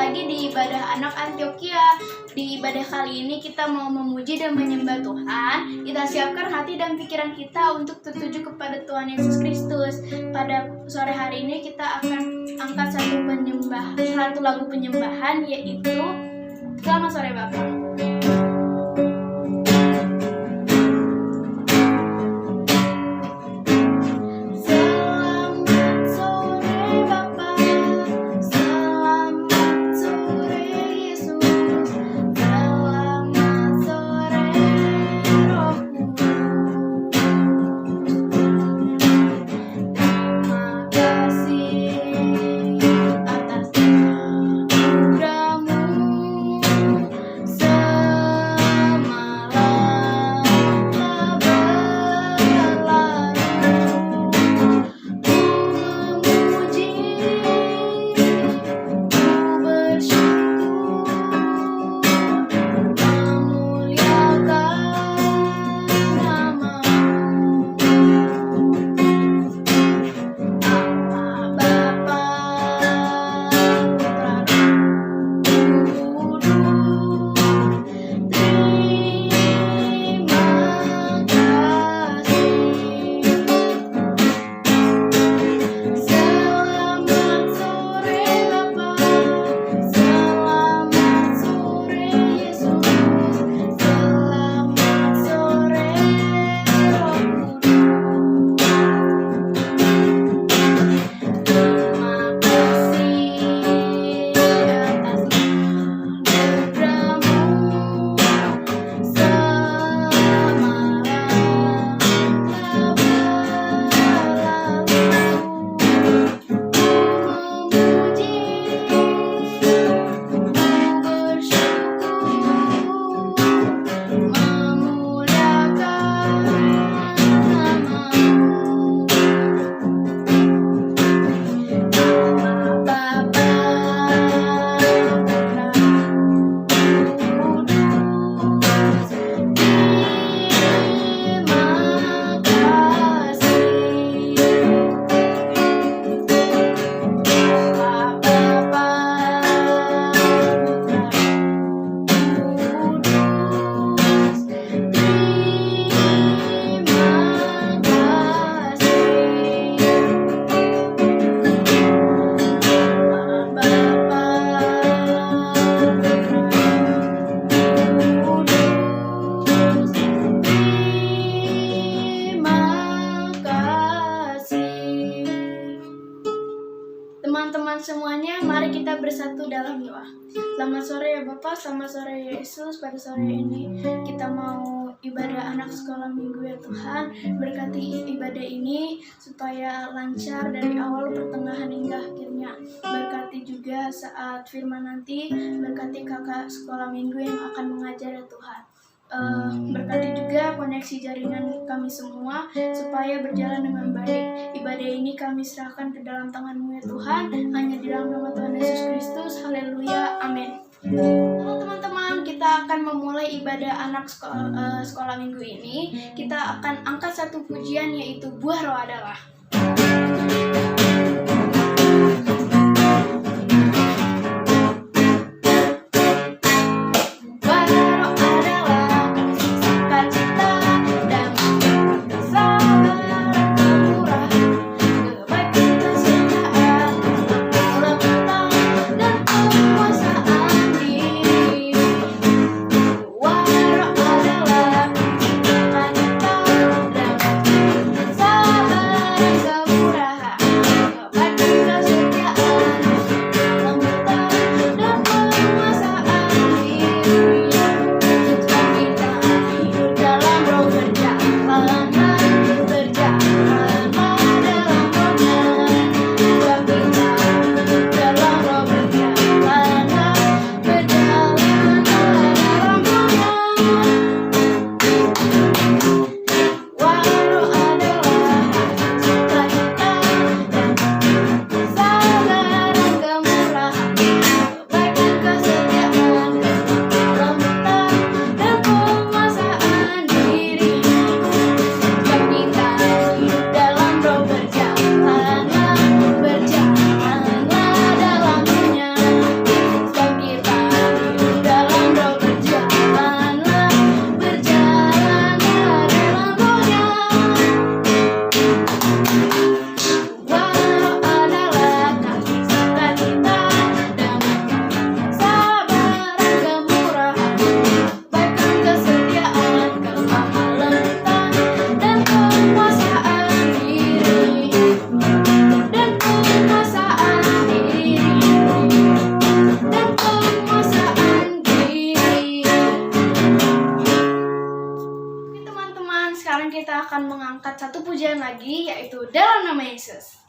lagi di ibadah anak Antioquia. Di ibadah kali ini kita mau memuji dan menyembah Tuhan. Kita siapkan hati dan pikiran kita untuk tertuju kepada Tuhan Yesus Kristus. Pada sore hari ini kita akan angkat satu lagu penyembahan, yaitu Selamat Sore Bapak. Teman-teman semuanya, mari kita bersatu dalam doa. Selamat sore ya Bapak, selamat sore ya Yesus. Pada sore ini kita mau ibadah anak sekolah minggu ya Tuhan. Berkati ibadah ini supaya lancar dari awal, pertengahan hingga akhirnya. Berkati juga saat firman nanti, berkati kakak sekolah minggu yang akan mengajar ya Tuhan. Berkati juga koneksi jaringan kami semua supaya berjalan dengan baik. Ibadah ini kami serahkan ke dalam tangan-Mu ya Tuhan, hanya di dalam nama Tuhan Yesus Kristus. Haleluya, amin. Halo teman-teman, kita akan memulai ibadah anak sekolah minggu ini. Kita akan angkat satu pujian, yaitu Buah Roh Adalah. mengangkat satu pujian lagi, yaitu Dalam Nama Yesus.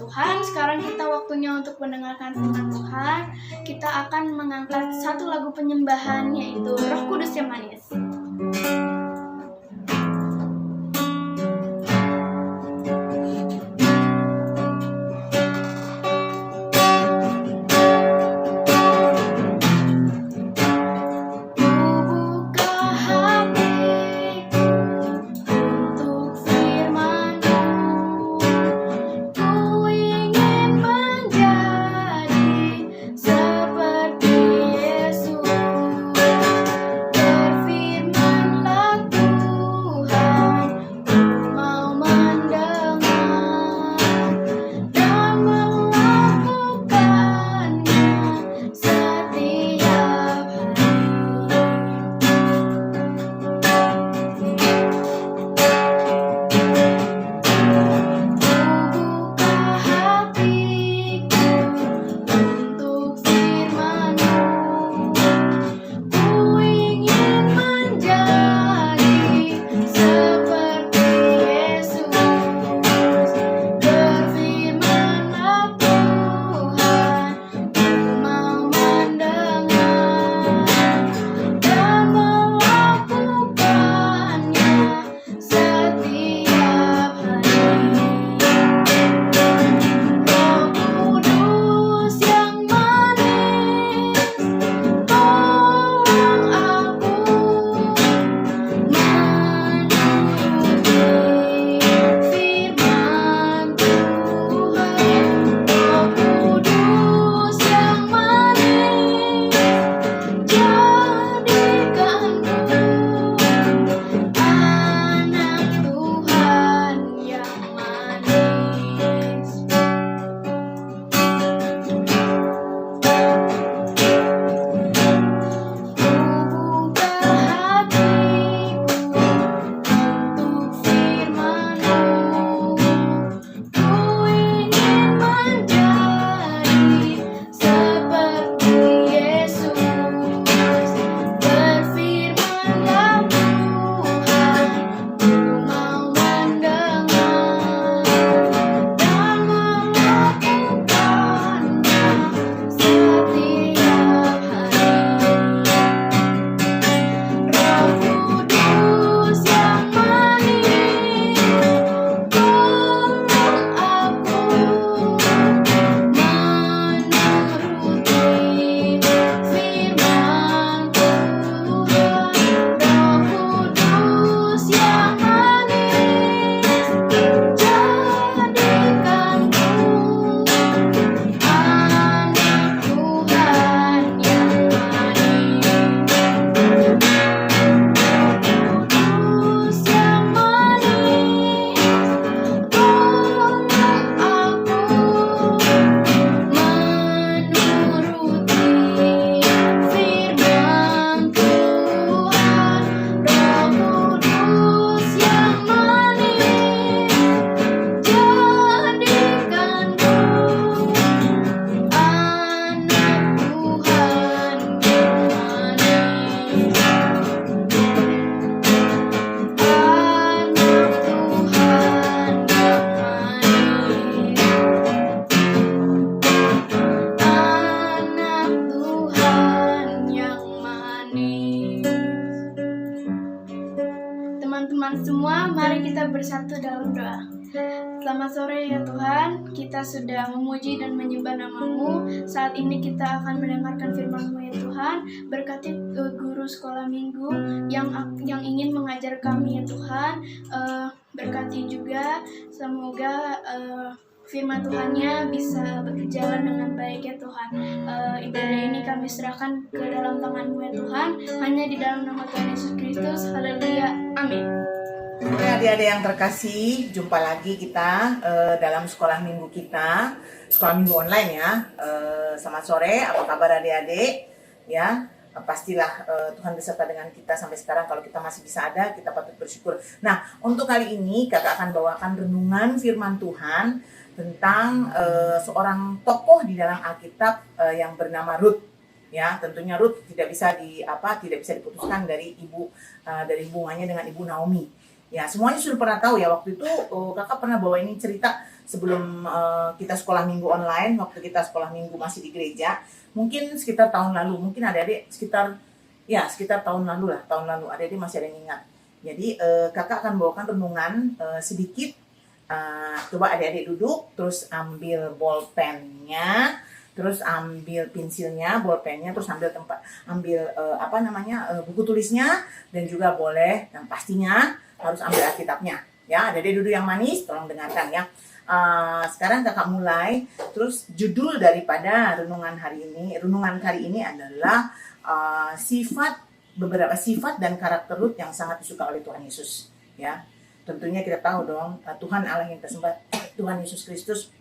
Tuhan, sekarang kita waktunya untuk mendengarkan firman Tuhan. Kita akan mengangkat satu lagu penyembahan, yaitu Roh Kudus yang Manis. Berfirmanlah bersatu dalam doa. Selamat sore ya Tuhan, kita sudah memuji dan menyembah nama-Mu. Saat ini kita akan mendengarkan firman-Mu ya Tuhan. Berkati guru sekolah minggu yang ingin mengajar kami ya Tuhan. Berkati juga, semoga firman Tuhannya bisa berjalan dengan baik ya Tuhan. Ibadah ini kami serahkan ke dalam tangan-Mu ya Tuhan, hanya di dalam nama Tuhan Yesus Kristus. Haleluya, amin. Oke, adik-adik yang terkasih, jumpa lagi kita dalam sekolah minggu kita, sekolah minggu online ya. Selamat sore, apa kabar adik-adik? Ya, pastilah Tuhan beserta dengan kita sampai sekarang. Kalau kita masih bisa ada, kita patut bersyukur. Nah, untuk kali ini kakak akan bawakan renungan firman Tuhan tentang seorang tokoh di dalam Alkitab yang bernama Rut. Ya, tentunya Rut tidak bisa diputuskan dari dari hubungannya dengan ibu Naomi. Ya, semuanya sudah pernah tahu ya, waktu itu kakak pernah bawa ini cerita sebelum kita sekolah minggu online, waktu kita sekolah minggu masih di gereja, mungkin sekitar tahun lalu, mungkin adik-adik sekitar tahun lalu adik-adik masih ada yang ingat. Jadi kakak akan bawakan renungan sedikit. Coba adik-adik duduk, terus ambil bolpennya, terus ambil pensilnya, bolpennya, terus ambil buku tulisnya, dan juga boleh, dan pastinya harus ambil Alkitabnya. Ya, adik-adik duduk yang manis, tolong dengarkan ya. Sekarang kakak mulai. Terus judul daripada renungan kali ini adalah beberapa sifat dan karakter Rut yang sangat disuka oleh Tuhan Yesus. Ya, tentunya kita tahu dong, Tuhan Allah yang kita sembah, Tuhan Yesus Kristus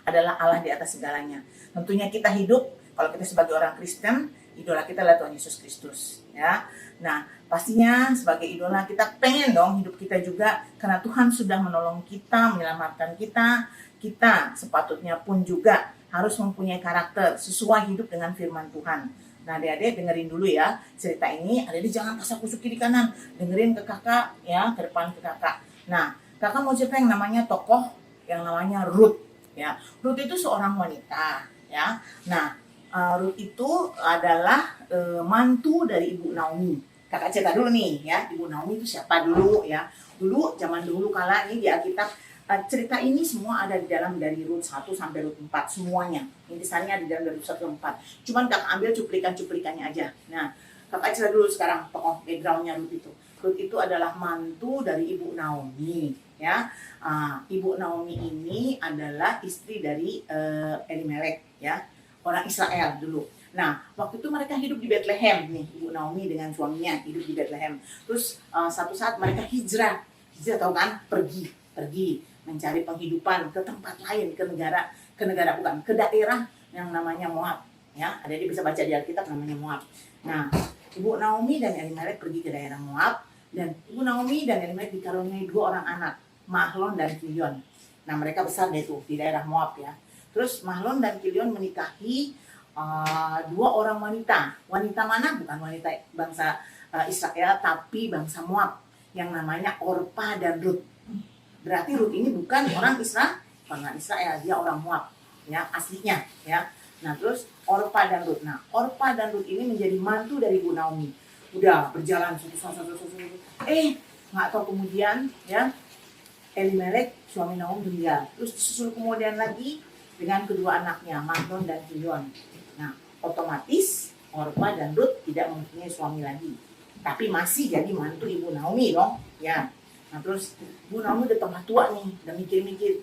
adalah Allah di atas segalanya. Tentunya kita hidup, kalau kita sebagai orang Kristen, idola kita adalah Tuhan Yesus Kristus. Ya, nah pastinya sebagai idola kita pengen dong hidup kita juga, karena Tuhan sudah menolong kita, menyelamatkan kita. Kita sepatutnya pun juga harus mempunyai karakter sesuai hidup dengan firman Tuhan. Nah, adik-adik dengerin dulu ya cerita ini. Adik-adik jangan pasang kusuk kiri kanan, dengerin ke kakak ya, ke depan ke kakak. Nah, kakak mau cerita yang namanya tokoh yang namanya Rut. Ya, Rut itu seorang wanita. Ya, nah Rut itu adalah mantu dari Ibu Naomi. Kakak cerita dulu nih ya, Ibu Naomi itu siapa dulu ya. Dulu, zaman dulu kala ini di Alkitab, cerita ini semua ada di dalam dari Rut 1 sampai Rut 4 semuanya. Intisannya di dalam dari Rut 1 sampai 4. Cuman kakak ambil cuplikan-cuplikannya aja. Nah, kakak cerita dulu sekarang tokoh backgroundnya Rut itu. Rut itu adalah mantu dari Ibu Naomi ya. Ibu Naomi ini adalah istri dari Elimelek ya, orang Israel dulu. Nah, waktu itu mereka hidup di Bethlehem nih, Ibu Naomi dengan suaminya hidup di Bethlehem. Terus satu saat mereka hijrah tahu kan, pergi mencari penghidupan ke tempat lain, ke daerah yang namanya Moab. Ya, ada yang bisa baca di Alkitab namanya Moab. Nah, Ibu Naomi dan Elimelek pergi ke daerah Moab, dan Ibu Naomi dan Elimelek dikaruniai 2 orang anak, Mahlon dan Kilion. Nah, mereka besar itu di daerah Moab ya. Terus Mahlon dan Kilion menikahi 2 orang wanita. Wanita mana? Bukan wanita bangsa Israel, tapi bangsa Moab yang namanya Orpa dan Rut. Berarti Rut ini bukan orang Israel, dia orang Moab ya, aslinya ya. Nah, terus Orpa dan Rut. Nah, Orpa dan Rut ini menjadi mantu dari Ibu Naomi. Udah berjalan nggak tahu kemudian ya, Elimelek suami Naomi meninggal. Terus disusul kemudian lagi dengan kedua anaknya, Mahlon dan Kilion. Nah, otomatis Orpa dan Rut tidak mempunyai suami lagi, tapi masih jadi mantu Ibu Naomi dong ya. Nah, terus Ibu Naomi udah tambah tua nih, udah mikir-mikir,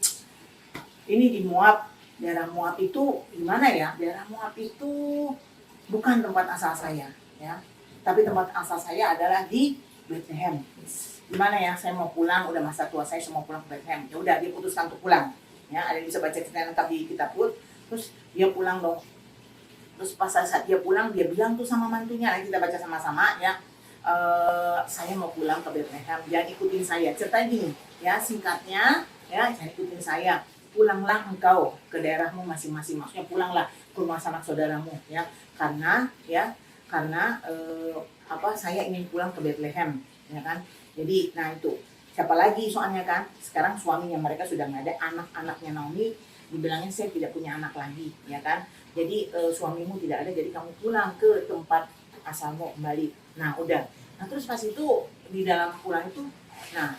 ini di Moab, daerah Moab itu gimana ya? Daerah Moab itu bukan tempat asal saya ya, tapi tempat asal saya adalah di Bethlehem. Gimana ya, saya mau pulang, udah masa tua saya mau pulang ke Bethlehem. Ya udah, dia putuskan untuk pulang ya. Ada yang bisa baca cerita lengkap di kitab Rut. Terus dia pulang dong. Terus pas saat dia pulang, dia bilang tuh sama mantunya, nanti kita baca sama-sama ya, saya mau pulang ke Bethlehem, jangan ikutin saya. Ceritanya gini ya, singkatnya ya, jangan ikutin saya, pulanglah engkau ke daerahmu masing-masing. Maksudnya pulanglah ke rumah sanak saudaramu ya, karena saya ingin pulang ke Bethlehem ya kan. Jadi nah itu siapa lagi soalnya kan, sekarang suaminya mereka sudah nggak ada, anak-anaknya Naomi dibilangnya saya tidak punya anak lagi ya kan. Jadi suamimu tidak ada, jadi kamu pulang ke tempat asalmu kembali. Nah udah, nah terus pas itu di dalam pulang itu, nah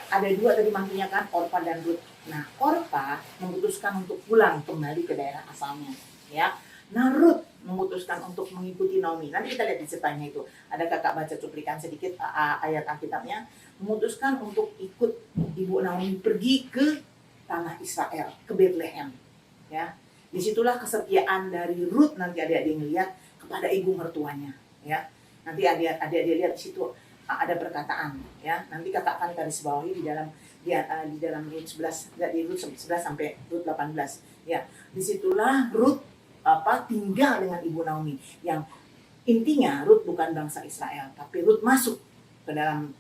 ada dua tadi mantunya kan, Orpa dan Rut. Nah, Orpa memutuskan untuk pulang kembali ke daerah asalnya, ya. Nah, Rut memutuskan untuk mengikuti Naomi. Nanti kita lihat di ceritanya itu. Ada kakak baca cuplikan sedikit ayat Alkitabnya. Memutuskan untuk ikut ibu Naomi pergi ke tanah Israel, ke Bethlehem, ya. Disitulah kesetiaan dari Rut nanti adik-adik ngelihat kepada ibu mertuanya, ya. Nanti adik-adik lihat di situ ada perkataan, ya. Nanti kakak akan garis bawahi di dalam Rut 11, di Rut 11 sampai Rut 18, ya. Disitulah Rut tinggal dengan ibu Naomi, yang intinya Rut bukan bangsa Israel, tapi Rut masuk ke dalam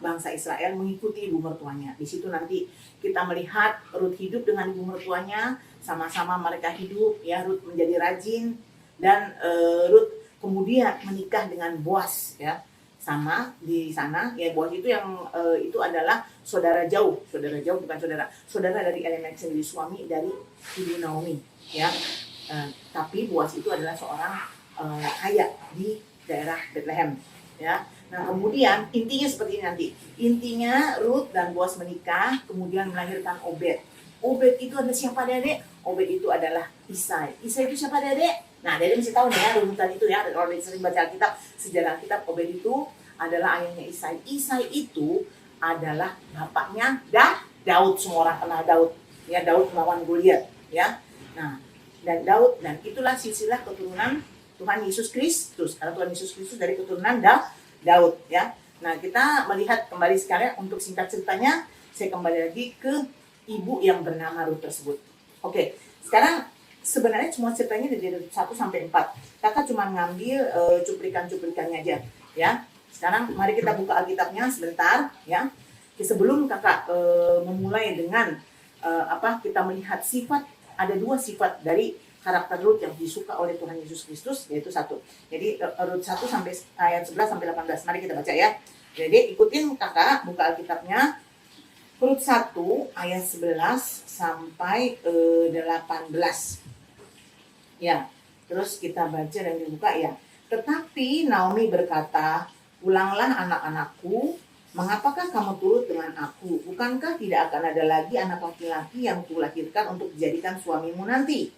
bangsa Israel mengikuti ibu mertuanya. Di situ nanti kita melihat Rut hidup dengan ibu mertuanya, sama-sama mereka hidup, ya. Rut menjadi rajin dan Rut kemudian menikah dengan Boas, ya. Sama di sana, ya. Boas itu yang itu adalah saudara jauh bukan saudara dari Elimelek sendiri, suami dari ibu Naomi, ya. Tapi Boas itu adalah seorang kaya di daerah Bethlehem, ya. Nah, kemudian intinya seperti ini nanti. Intinya Rut dan Boas menikah, kemudian melahirkan Obed. Obed itu adalah siapa, Dede? Obed itu adalah Isai. Isai itu siapa, Dede? Nah, Dede mesti tahu nih ya runutan itu ya. Kalau Dede sering baca Alkitab, sejarah Alkitab, Obed itu adalah ayahnya Isai. Isai itu adalah bapaknya Daud. Semua orang kenal Daud. Ya, Daud melawan Goliat, ya. Nah, dan Daud, dan itulah silsilah keturunan Tuhan Yesus Kristus. Karena Tuhan Yesus Kristus dari keturunan Daud, ya. Nah, kita melihat kembali sekarang untuk singkat ceritanya, saya kembali lagi ke ibu yang bernama Rut tersebut. Oke, sekarang sebenarnya semua ceritanya dari 1 sampai 4. Kakak cuma ngambil cuplikan-cuplikannya aja, ya. Sekarang mari kita buka Alkitabnya sebentar, ya. Sebelum kakak memulai dengan kita melihat sifat, ada 2 sifat dari karakter Rut yang disuka oleh Tuhan Yesus Kristus, yaitu 1. Jadi Rut 1 sampai ayat 11 sampai 18. Mari kita baca, ya. Jadi ikutin kakak, buka Alkitabnya. Rut 1 ayat 11 sampai 18. Ya. Terus kita baca dan dibuka, ya. Tetapi Naomi berkata, "Pulanglah anak-anakku, mengapakah kamu turut dengan aku? Bukankah tidak akan ada lagi anak laki-laki yang kulahirkan untuk dijadikan suamimu nanti?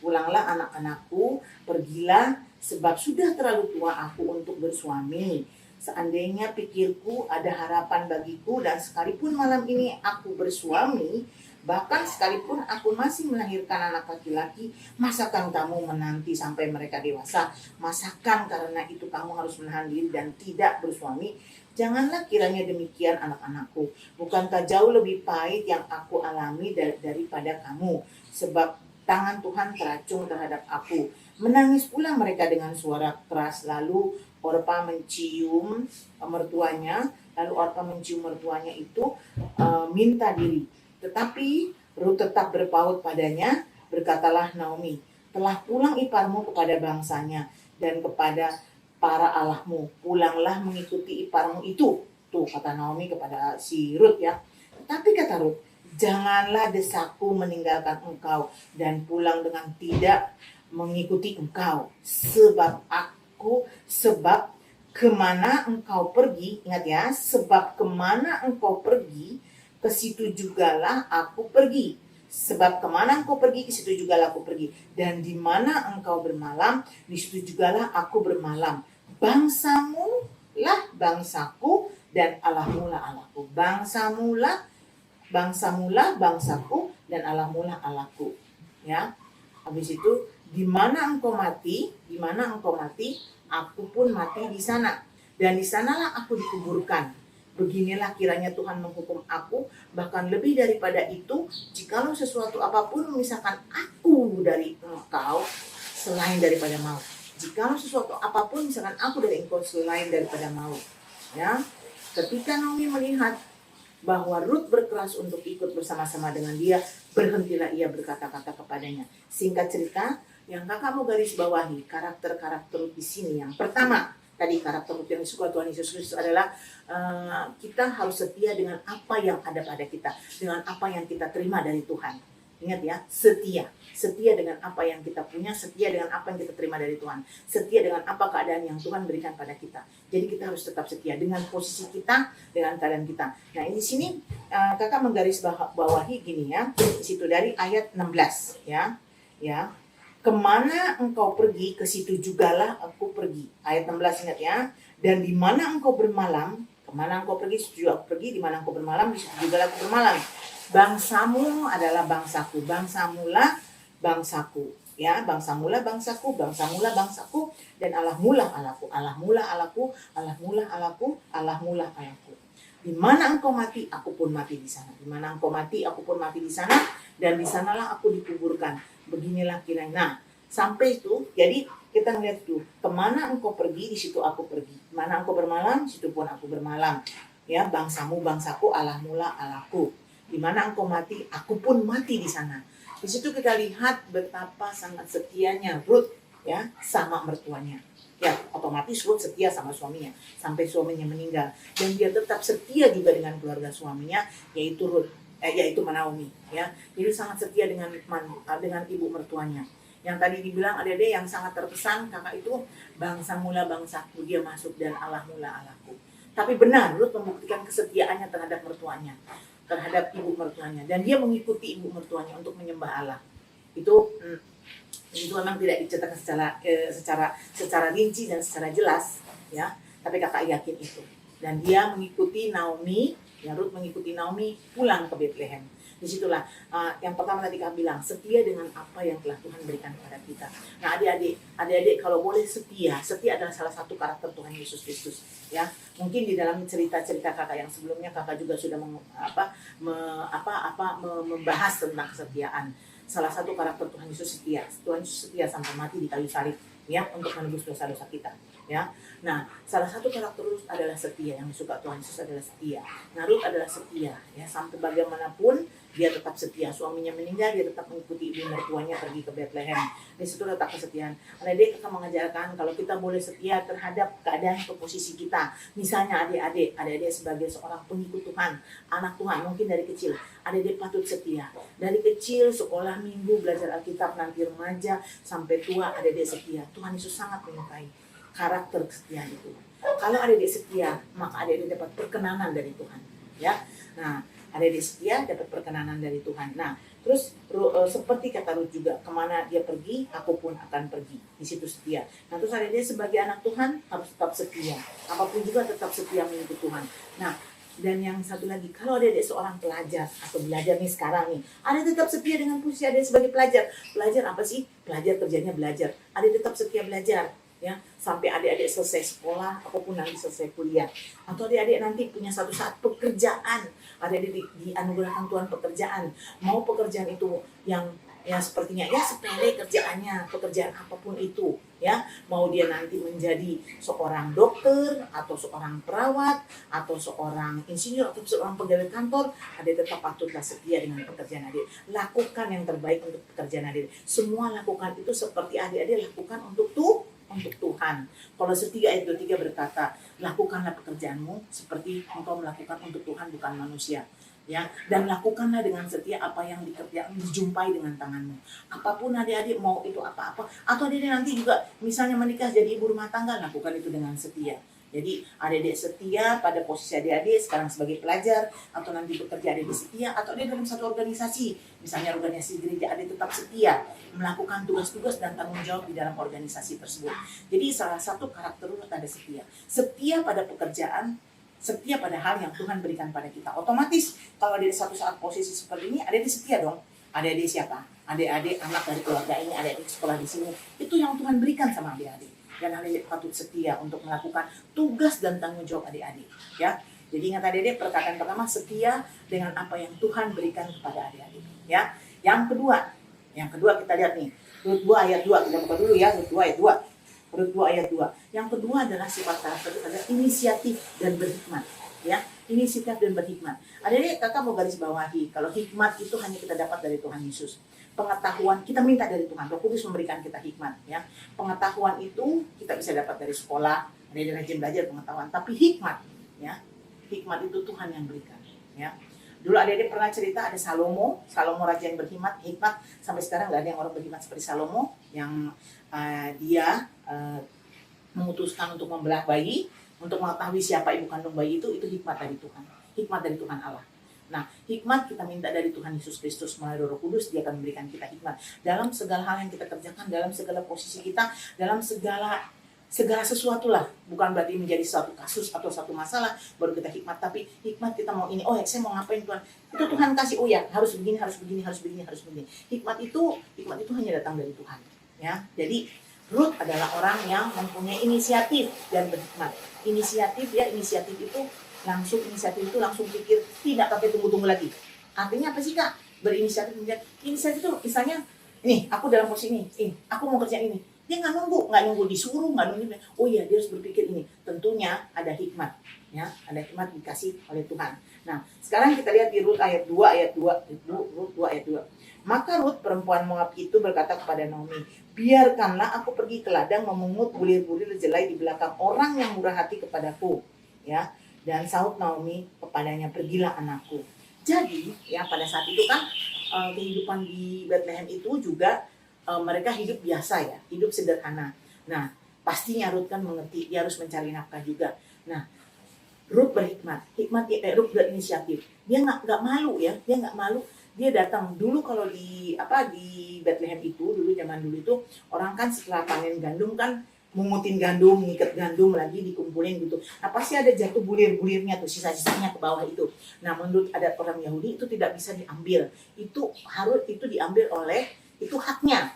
Pulanglah anak-anakku, pergilah, sebab sudah terlalu tua aku untuk bersuami. Seandainya pikirku ada harapan bagiku, dan sekalipun malam ini aku bersuami, bahkan sekalipun aku masih melahirkan anak laki-laki, masakan kamu menanti sampai mereka dewasa? Masakan karena itu kamu harus menahan diri dan tidak bersuami? Janganlah kiranya demikian, anak-anakku. Bukankah jauh lebih pahit yang aku alami daripada kamu? Sebab tangan Tuhan teracung terhadap aku." Menangis pula mereka dengan suara keras. Lalu Orpa mencium mertuanya. Itu minta diri. Tetapi Rut tetap berpaut padanya. Berkatalah Naomi, "Telah pulang iparmu kepada bangsanya dan kepada para allahmu. Pulanglah mengikuti iparmu itu." Tuh kata Naomi kepada si Rut, ya. Tapi kata Rut, "Janganlah desakku meninggalkan engkau dan pulang dengan tidak mengikuti engkau. Sebab kemana engkau pergi," ingat ya, "sebab kemana engkau pergi, ke situ jugalah aku pergi. Sebab kemana engkau pergi, ke situ jugalah aku pergi. Dan di mana engkau bermalam, di situ jugalah aku bermalam. Bangsamu lah bangsaku, dan Allahmu lah Allahku." Bangsamu lah bangsaku, dan Allahmu lah Allahku. Ya. Habis itu, di mana engkau mati, aku pun mati di sana. Dan di sanalah aku dikuburkan. Beginilah kiranya Tuhan menghukum aku, bahkan lebih daripada itu, jikalau sesuatu apapun memisahkan aku dari engkau selain daripada maut. Jikalau sesuatu apapun misalkan aku dari engkau selain daripada maut. Ya. Ketika Naomi melihat bahwa Rut berkeras untuk ikut bersama-sama dengan dia, berhentilah ia berkata-kata kepadanya. Singkat cerita, yang kakak mau garis bawahi karakter-karakter Rut di sini. Yang pertama, tadi karakter Rut yang disuka Tuhan Yesus Kristus adalah kita harus setia dengan apa yang ada pada kita, dengan apa yang kita terima dari Tuhan. Ingat ya, setia. Setia dengan apa yang kita punya, setia dengan apa yang kita terima dari Tuhan. Setia dengan apa keadaan yang Tuhan berikan pada kita. Jadi kita harus tetap setia dengan posisi kita, dengan keadaan kita. Nah, di sini kakak menggaris bawahi gini ya. Di situ dari ayat 16 ya. Ya. Kemana engkau pergi, ke situ jugalah aku pergi. Ayat 16 ingat ya. Dan di mana engkau bermalam, kemana engkau pergi, situ juga aku pergi. Di mana engkau bermalam, di situ jugalah aku bermalam. Bangsamu adalah bangsaku, bangsamulah bangsaku. Ya, bangsamulah bangsaku, bangsamulah bangsaku, dan Allahmulah Allahku, Allahmulah Allahku, Allahmulah Allahku, Allahmulah Allahku. Di mana engkau mati, aku pun mati di sana. Di mana engkau mati, aku pun mati di sana, dan di sanalah aku dikuburkan. Beginilah kiranya. Nah, sampai itu, jadi kita ngeliat tuh, kemana engkau pergi, di situ aku pergi. Mana engkau bermalam, di situ pun aku bermalam. Ya, bangsamu bangsaku, Allahmulah Allahku. Di mana engkau mati, aku pun mati di sana. Di situ kita lihat betapa sangat setianya Ruth ya sama mertuanya. Ya, otomatis Ruth setia sama suaminya sampai suaminya meninggal, dan dia tetap setia juga dengan keluarga suaminya, yaitu Naomi ya. Jadi sangat setia dengan ibu mertuanya. Yang tadi dibilang adik-adik yang sangat terkesan kakak itu, bangsa mula bangsaku, dia masuk, dan Allah mula Allahku. Tapi benar Ruth membuktikan kesetiaannya terhadap mertuanya, terhadap ibu mertuanya, dan dia mengikuti ibu mertuanya untuk menyembah Allah. Itu memang tidak diceritakan secara rinci dan secara jelas ya, tapi kakak yakin itu. Dan dia mengikuti Naomi, ya Ruth mengikuti Naomi pulang ke Bethlehem. Disitulah yang pertama tadi kakak bilang, setia dengan apa yang telah Tuhan berikan kepada kita. Nah adik-adik kalau boleh setia adalah salah satu karakter Tuhan Yesus Kristus ya. Mungkin di dalam cerita-cerita kakak yang sebelumnya kakak juga sudah membahas tentang kesetiaan. Salah satu karakter Tuhan Yesus setia. Tuhan Yesus setia sampai mati di kayu salib ya, untuk menebus dosa-dosa kita ya. Nah, salah satu karakter Ruth adalah setia. Yang disuka Tuhan Yesus adalah setia. Nah, Ruth adalah setia ya, sampai bagaimanapun dia tetap setia. Suaminya meninggal, dia tetap mengikuti ibu mertuanya pergi ke Bethlehem. Di situ letak kesetiaan. Adik-adik akan mengajarkan kalau kita boleh setia terhadap keadaan atau posisi kita. Misalnya adik-adik sebagai seorang pengikut Tuhan, anak Tuhan, mungkin dari kecil, adik-adik patut setia. Dari kecil, sekolah minggu, belajar Alkitab, nanti remaja, sampai tua, adik-adik setia. Tuhan Yesus sangat menyukai karakter kesetiaan itu. Kalau adik-adik setia, maka adik-adik dapat perkenanan dari Tuhan. Ya, nah adik-adik setia dapat perkenanan dari Tuhan. Nah, terus seperti kata Ruth juga, kemana dia pergi, aku pun akan pergi. Di situ setia. Nah, terus adik-adik sebagai anak Tuhan harus tetap setia. Apapun juga tetap setia mengikut Tuhan. Nah, dan yang satu lagi, kalau adik-adik seorang pelajar atau belajar nih sekarang nih, adik tetap setia dengan posisi adik sebagai pelajar. Pelajar apa sih? Pelajar kerjanya belajar. Adik tetap setia belajar. Ya, sampai adik-adik selesai sekolah ataupun nanti selesai kuliah, atau adik-adik nanti punya satu saat pekerjaan, adik-adik dianugerahkan Tuhan pekerjaan, mau pekerjaan itu yang sepertinya ya sepele kerjaannya, pekerjaan apapun itu ya, mau dia nanti menjadi seorang dokter atau seorang perawat atau seorang insinyur atau seorang pegawai kantor, adik tetap patutlah setia dengan pekerjaan adik. Lakukan yang terbaik untuk pekerjaan adik. Semua lakukan itu seperti adik-adik lakukan untuk Tuhan. Kalau setia ayat 23 berkata, lakukanlah pekerjaanmu seperti engkau melakukan untuk Tuhan, bukan manusia. Ya, dan lakukanlah dengan setia apa yang dijumpai dengan tanganmu. Apapun adik-adik mau itu apa-apa, atau adik-adik nanti juga misalnya menikah jadi ibu rumah tangga, lakukan itu dengan setia. Jadi adik-adik setia pada posisi adik-adik sekarang sebagai pelajar, atau nanti bekerja adik-adik setia, atau adik dalam satu organisasi, misalnya organisasi gereja, adik tetap setia melakukan tugas-tugas dan tanggung jawab di dalam organisasi tersebut. Jadi salah satu karakter Ruth ada setia. Setia pada pekerjaan, setia pada hal yang Tuhan berikan pada kita. Otomatis kalau ada satu saat posisi seperti ini, adik-adik setia dong. Adik-adik siapa? Adik-adik anak dari keluarga ini, adik-adik sekolah di sini. Itu yang Tuhan berikan sama adik-adik. Dan adik-adik patut setia untuk melakukan tugas dan tanggung jawab adik-adik. Ya, jadi ingat adik-adik, perkataan pertama setia dengan apa yang Tuhan berikan kepada adik-adik. Ya, yang kedua kita lihat nih, Ruth 2 ayat 2, kita buka dulu ya, Ruth 2 ayat 2. Ruth 2 ayat 2. Yang kedua adalah sifat karakter adalah inisiatif dan berhikmat. Ya, inisiatif dan berhikmat. Adik-adik, kakak mau garis bawahi, kalau hikmat itu hanya kita dapat dari Tuhan Yesus. Pengetahuan kita minta dari Tuhan, Roh Kudus memberikan kita hikmat. Ya, pengetahuan itu kita bisa dapat dari sekolah, adik-adik rajin belajar pengetahuan. Tapi hikmat, ya, hikmat itu Tuhan yang berikan. Ya, Dulu adik-adik pernah cerita ada Salomo raja yang hikmat, sampai sekarang nggak ada yang orang berhikmat seperti Salomo yang dia memutuskan untuk membelah bayi, untuk mengetahui siapa ibu kandung bayi itu hikmat dari Tuhan, hikmat dari Tuhan Allah. Nah, hikmat kita minta dari Tuhan Yesus Kristus melalui Roh Kudus, dia akan memberikan kita hikmat dalam segala hal yang kita kerjakan, dalam segala posisi kita, dalam segala sesuatu lah. Bukan berarti menjadi suatu kasus atau satu masalah baru kita hikmat, tapi hikmat kita mau ini, oh ya saya mau ngapain Tuhan, itu Tuhan kasih, oh ya harus begini, harus begini, harus begini, harus begini. Hikmat itu hanya datang dari Tuhan, ya. Jadi Ruth adalah orang yang mempunyai inisiatif dan berhikmat. Inisiatif itu langsung pikir, tidak pakai tunggu-tunggu lagi. Artinya apa sih Kak? Berinisiatif itu misalnya, nih aku dalam posisi ini, aku mau kerja ini. Dia nggak nunggu disuruh, nggak nunggu. Oh iya, dia harus berpikir ini. Tentunya ada hikmat, ya, ada hikmat dikasih oleh Tuhan. Nah, sekarang kita lihat di Rut ayat 2 ayat 2. Maka Rut perempuan Moab itu berkata kepada Naomi, biarkanlah aku pergi ke ladang memungut bulir-bulir jelai di belakang orang yang murah hati kepadaku, ya. Dan sahut Naomi kepadanya, pergilah anakku. Jadi, ya pada saat itu kan kehidupan di Bethlehem itu juga mereka hidup biasa ya, hidup sederhana. Nah, pastinya Ruth kan mengerti, dia harus mencari nafkah juga. Nah, Ruth berhikmat, Ruth berinisiatif. Dia nggak malu ya, Dia datang dulu kalau di Bethlehem itu, zaman dulu itu orang kan setelah panen gandum kan mengutin gandum, ngikat gandum lagi dikumpulin gitu. Nah pasti ada jatuh bulir-bulirnya tuh, sisa-sisanya ke bawah itu. Nah menurut adat orang Yahudi itu tidak bisa diambil. Itu diambil oleh, itu haknya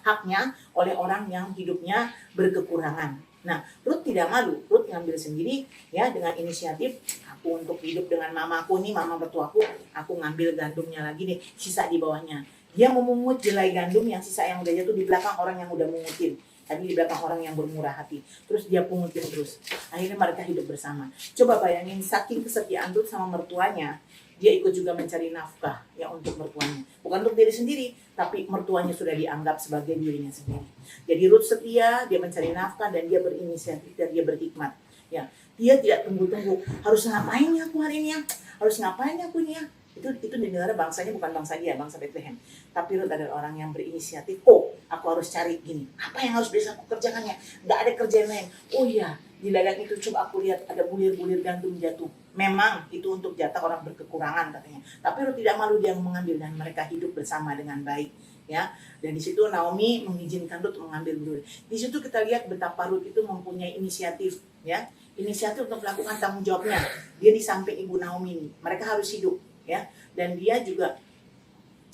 oleh orang yang hidupnya berkekurangan. Nah Ruth tidak malu, Ruth ngambil sendiri ya dengan inisiatif. Aku untuk hidup dengan mamaku nih, mama mertuaku, aku ngambil gandumnya lagi nih, sisa di bawahnya. Dia memungut jelai gandum yang sisa yang udah jatuh di belakang orang yang udah mungutin. Tadi di belakang orang yang bermurah hati. Terus dia pungutin terus. Akhirnya mereka hidup bersama. Coba bayangin, saking kesetiaan Ruth sama mertuanya, dia ikut juga mencari nafkah ya untuk mertuanya. Bukan untuk diri sendiri, tapi mertuanya sudah dianggap sebagai dirinya sendiri. Jadi Ruth setia, dia mencari nafkah dan dia berinisiatif dan dia berhikmat. Ya, dia tidak tunggu-tunggu. Harus ngapain ya aku hari ini ya? Harus ngapain ya aku ini ya? Itu di negara bangsanya bukan bangsa dia, bangsa Bethlehem. Tapi Ruth adalah orang yang berinisiatif. Oh, aku harus cari gini. Apa yang harus bisa aku kerjakannya? Nggak ada kerjaan lain. Oh iya, di ladang itu coba aku lihat ada bulir-bulir gandum jatuh. Memang itu untuk jatah orang berkekurangan katanya. Tapi Ruth tidak malu, dia mengambil dan mereka hidup bersama dengan baik. Ya, dan di situ Naomi mengizinkan Ruth mengambil bulir. Di situ kita lihat betapa Ruth itu mempunyai inisiatif, ya, inisiatif untuk melakukan tanggung jawabnya. Dia di samping ibu Naomi ini, mereka harus hidup, ya, dan dia juga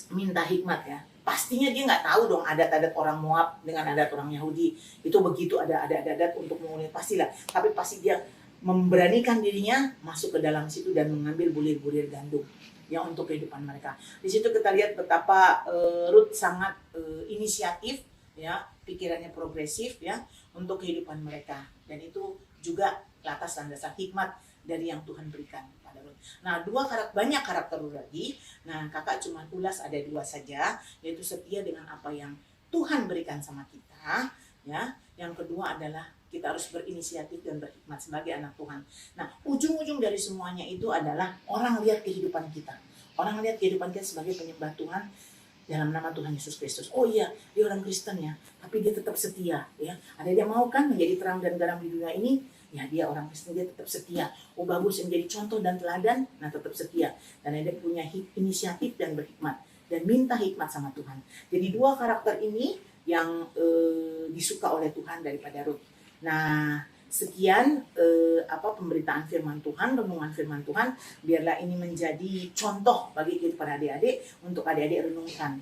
minta hikmat ya. Pastinya dia nggak tahu dong adat-adat orang Moab dengan adat orang Yahudi itu begitu ada adat-adat untuk mengulik, pastilah. Tapi pasti dia memberanikan dirinya masuk ke dalam situ dan mengambil bulir-bulir gandum ya untuk kehidupan mereka. Di situ kita lihat betapa Ruth sangat inisiatif ya, pikirannya progresif ya untuk kehidupan mereka, dan itu juga atas landasan hikmat dari yang Tuhan berikan pada Ruth. Nah, banyak karakter Ruth lagi. Nah, kakak cuma ulas ada 2 saja, yaitu setia dengan apa yang Tuhan berikan sama kita ya. Yang kedua adalah kita harus berinisiatif dan berhikmat sebagai anak Tuhan. Nah, ujung-ujung dari semuanya itu adalah orang lihat kehidupan kita. Orang lihat kehidupan kita sebagai penyembah Tuhan dalam nama Tuhan Yesus Kristus. Oh iya, dia orang Kristen ya, tapi dia tetap setia ya. Ada dia mau kan menjadi terang dan garam di dunia ini, ya dia orang Kristen, dia tetap setia. Oh bagus, menjadi contoh dan teladan, nah tetap setia. Dan dia punya inisiatif dan berhikmat dan minta hikmat sama Tuhan. Jadi 2 karakter ini yang disuka oleh Tuhan daripada Ruth. Nah, sekian pemberitaan firman Tuhan, renungan firman Tuhan. Biarlah ini menjadi contoh bagi kehidupan adik-adik, untuk adik-adik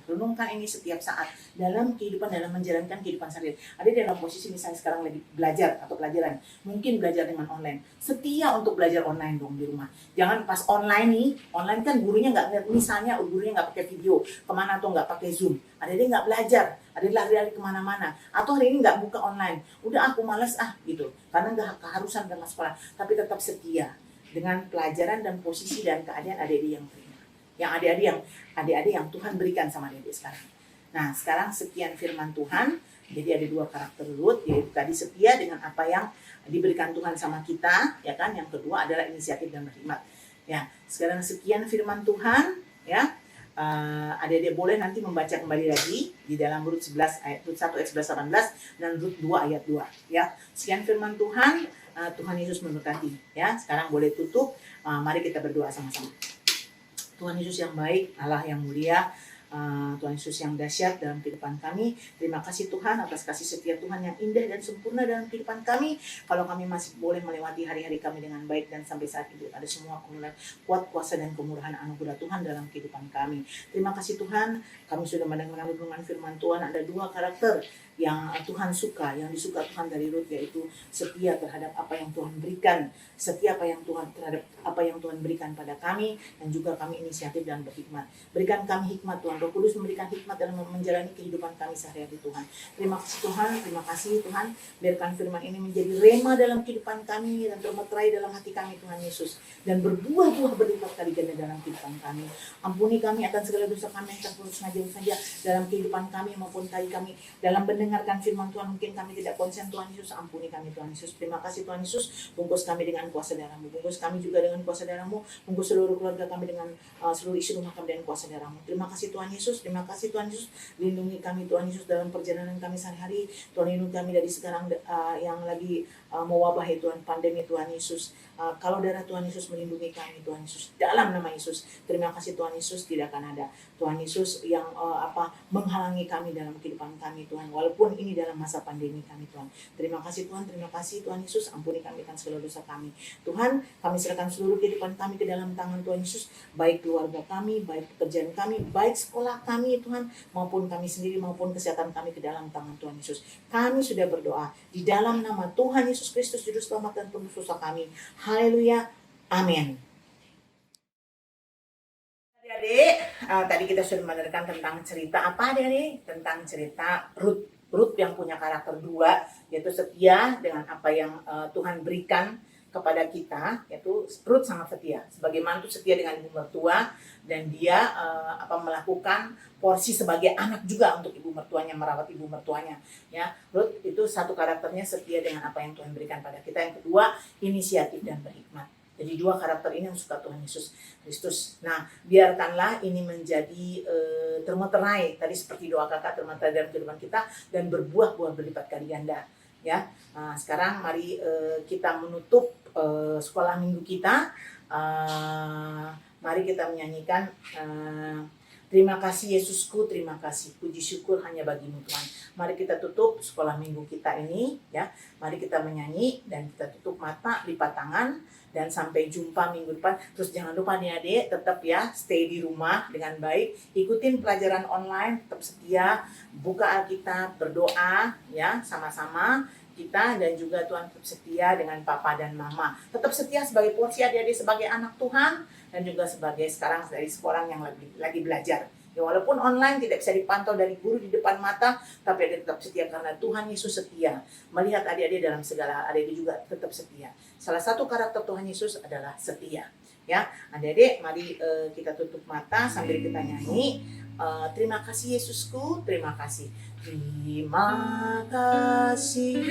renungkan ini setiap saat dalam kehidupan, dalam menjalankan kehidupan sehari-hari. Adik dalam posisi misalnya sekarang lagi belajar atau pelajaran, mungkin belajar dengan online, setia untuk belajar online dong di rumah. Jangan pas online kan gurunya nggak ngeliat, misalnya gurunya nggak pakai video kemana atau nggak pakai Zoom, adik-adik nggak belajar, adik lari-lari kemana-mana, atau hari ini nggak buka online, udah aku malas gitu, karena nggak keharusan dengan sekolah, tapi tetap setia dengan pelajaran dan posisi dan keadaan adik-adik yang terima, yang adik-adik yang Tuhan berikan sama adik-adik sekarang. Nah sekarang sekian firman Tuhan. Jadi ada 2 karakter Ruth, yaitu tadi setia dengan apa yang diberikan Tuhan sama kita, ya kan. Yang kedua adalah inisiatif dan berhikmat. Ya, sekarang sekian firman Tuhan. ya. Adik-adik boleh nanti membaca kembali lagi di dalam Rut 11 ayat Rut 1 ayat 11 18 dan Rut 2 ayat 2 ya. Sekian firman Tuhan. Tuhan Yesus memberkati ya. Sekarang boleh tutup. Mari kita berdoa sama-sama. Tuhan Yesus yang baik, Allah yang mulia, Tuhan Yesus yang dahsyat dalam kehidupan kami. Terima kasih Tuhan atas kasih setia Tuhan yang indah dan sempurna dalam kehidupan kami. Kalau kami masih boleh melewati hari-hari kami dengan baik dan sampai saat itu ada semua kemuliaan, kuat kuasa dan kemurahan anugerah Tuhan dalam kehidupan kami. Terima kasih Tuhan, kami sudah mendengar renungan firman Tuhan. Ada dua karakter yang Tuhan suka, yang disuka Tuhan dari Rut, yaitu setia terhadap apa yang Tuhan berikan, setia terhadap apa yang Tuhan berikan pada kami, dan juga kami inisiatif dan berhikmat. Berikan kami hikmat Tuhan, Roh Kudus memberikan hikmat dalam menjalani kehidupan kami sehari-hari Tuhan. Terima kasih Tuhan, terima kasih Tuhan, biarkan firman ini menjadi rema dalam kehidupan kami dan termeterai dalam hati kami Tuhan Yesus, dan berbuah-buah berlipat kali ganda dalam kehidupan kami. Ampuni kami akan segala dosa kami yang terpuruk sengaja dalam kehidupan kami maupun kami dalam mendengarkan firman Tuhan. Mungkin kami tidak konsen Tuhan Yesus, ampuni kami Tuhan Yesus. Terima kasih Tuhan Yesus, bungkus kami dengan kuasa darah-Mu, bungkus kami juga dengan kuasa darah-Mu, bungkus seluruh keluarga kami dengan seluruh isi rumah kami dengan kuasa darah-Mu. Terima kasih Tuhan Yesus, terima kasih Tuhan Yesus, lindungi kami Tuhan Yesus dalam perjalanan kami sehari-hari. Tuhan, lindungi kami dari sekarang yang lagi mewabah Tuhan, pandemi Tuhan Yesus. Kalau darah Tuhan Yesus melindungi kami Tuhan Yesus, dalam nama Yesus. Terima kasih Tuhan Yesus, tidak akan ada Tuhan Yesus yang menghalangi kami dalam kehidupan kami Tuhan, walaupun ini dalam masa pandemi kami Tuhan. Terima kasih Tuhan Yesus, ampuni kami akan segala dosa kami Tuhan. Kami serahkan seluruh kehidupan kami ke dalam tangan Tuhan Yesus, baik keluarga kami, baik pekerjaan kami, baik sekolah kami Tuhan, maupun kami sendiri, maupun kesehatan kami ke dalam tangan Tuhan Yesus. Kami sudah berdoa di dalam nama Tuhan Yesus Kristus, Juru Selamat dan Penebus dosa kami. Haleluya, amin. Adik-adik, tadi kita sudah mendengarkan tentang cerita apa adik-adik? Tentang cerita Rut yang punya karakter dua, yaitu setia dengan apa yang Tuhan berikan kepada kita, yaitu Rut sangat setia sebagai mantu, setia dengan ibu mertua, dan dia melakukan porsi sebagai anak juga untuk ibu mertuanya, merawat ibu mertuanya ya. Rut itu satu karakternya setia dengan apa yang Tuhan berikan pada kita. Yang kedua, inisiatif dan berhikmat. Jadi dua karakter ini yang suka Tuhan Yesus Kristus. Nah, biarkanlah ini menjadi termeterai tadi seperti doa kakak, termeterai dalam kehidupan kita dan berbuah-buah berlipat kali ganda. Ya, sekarang mari kita menutup sekolah minggu kita. Mari kita menyanyikan terima kasih Yesusku, terima kasih, puji syukur hanya bagimu Tuhan. Mari kita tutup sekolah minggu kita ini ya. Mari kita menyanyi dan kita tutup mata, lipat tangan, dan sampai jumpa minggu depan. Terus jangan lupa nih adik, tetap ya stay di rumah dengan baik, ikutin pelajaran online, tetap setia, buka Alkitab, berdoa ya sama-sama kita, dan juga Tuhan tetap setia dengan papa dan mama. Tetap setia sebagai porsi adik-adik, sebagai anak Tuhan, dan juga sebagai sekarang dari sekolah yang lagi belajar. Ya, walaupun online tidak bisa dipantau dari guru di depan mata, tapi adik tetap setia karena Tuhan Yesus setia. Melihat adik-adik dalam segala hal, adik-adik juga tetap setia. Salah satu karakter Tuhan Yesus adalah setia. Ya, adik-adik, mari kita tutup mata sambil kita nyanyi. Terima kasih Yesusku, terima kasih. Terima kasih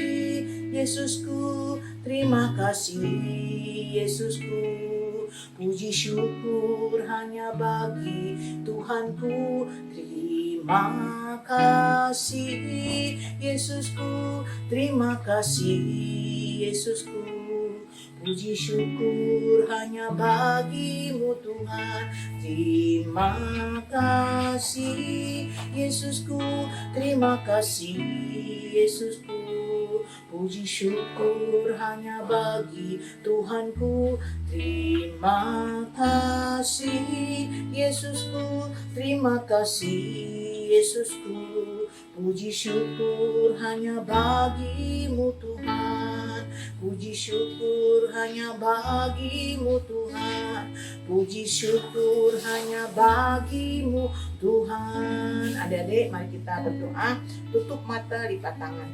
Yesusku, terima kasih Yesusku. Puji syukur hanya bagi Tuhanku. Terima kasih Yesusku, terima kasih Yesusku. Puji syukur hanya bagimu Tuhan. Terima kasih Yesusku, terima kasih Yesusku. Puji syukur hanya bagi Tuhanku. Terima kasih Yesusku, terima kasih Yesusku. Puji syukur hanya bagimu Tuhan. Puji syukur hanya bagimu Tuhan. Puji syukur hanya bagimu Tuhan. Adik-adik, mari kita berdoa. Tutup mata, lipat tangan.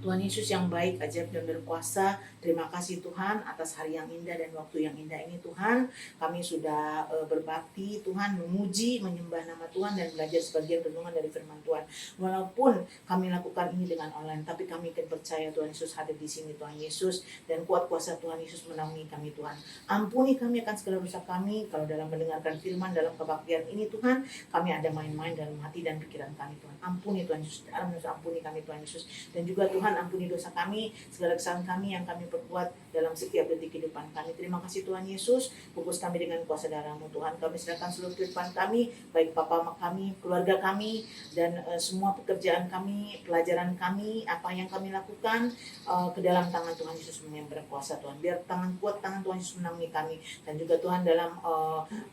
Tuhan Yesus yang baik, ajaib dan berkuasa, terima kasih Tuhan atas hari yang indah dan waktu yang indah ini Tuhan. Kami sudah berbakti Tuhan, memuji, menyembah nama Tuhan dan belajar sebagian renungan dari firman Tuhan. Walaupun kami lakukan ini dengan online, tapi kami akan percaya Tuhan Yesus hadir di sini Tuhan Yesus, dan kuat kuasa Tuhan Yesus menaungi kami Tuhan. Ampuni kami akan segala dosa kami kalau dalam mendengarkan firman dalam kebaktian ini Tuhan, kami ada main-main dalam hati dan pikiran kami Tuhan. Ampuni Tuhan Yesus, ampuni kami Tuhan Yesus, dan juga Tuhan ampuni dosa kami, segala kesalahan kami yang kami perbuat dalam setiap detik kehidupan kami. Terima kasih Tuhan Yesus, bungkus kami dengan kuasa darah-Mu Tuhan. Kami serahkan seluruh kehidupan kami, baik papa kami, keluarga kami, dan semua pekerjaan kami, pelajaran kami, apa yang kami lakukan ke dalam tangan Tuhan Yesus yang berkuasa Tuhan. Biar tangan kuat, tangan Tuhan Yesus menaungi kami, dan juga Tuhan dalam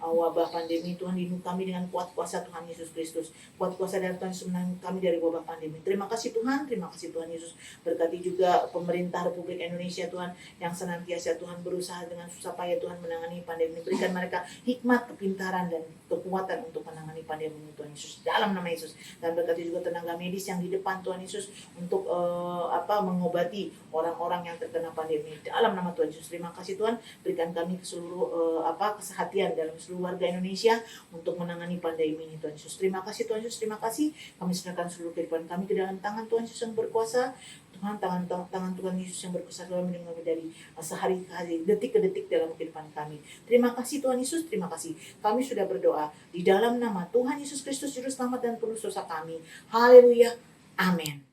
wabah pandemi Tuhan, lindungi kami dengan kuat kuasa Tuhan Yesus Kristus. Kuat kuasa dari Tuhan Yesus menaungi kami dari wabah pandemi. Terima kasih Tuhan, terima kasih Tuhan Yesus. Berkati juga pemerintah Republik Indonesia Tuhan, yang senantiasa Tuhan berusaha dengan susah payah Tuhan menangani pandemi. Berikan mereka hikmat, kepintaran dan kekuatan untuk menangani pandemi ini Tuhan Yesus, dalam nama Yesus. Dan berkati juga tenaga medis yang di depan Tuhan Yesus untuk mengobati orang-orang yang terkena pandemi, dalam nama Tuhan Yesus. Terima kasih Tuhan, berikan kami seluruh kesehatan dalam seluruh warga Indonesia untuk menangani pandemi ini Tuhan Yesus. Terima kasih Tuhan Yesus, terima kasih. Kami serahkan seluruh kehidupan kami ke dalam tangan Tuhan Yesus yang berkuasa. Tuhan, tangan Tuhan Yesus yang berkuasa dalam melindungi kami dari sehari-hari, detik ke detik dalam kehidupan kami. Terima kasih Tuhan Yesus, terima kasih. Kami sudah berdoa di dalam nama Tuhan Yesus Kristus, Juru Selamat dan Penebus dosa kami. Haleluya, amin.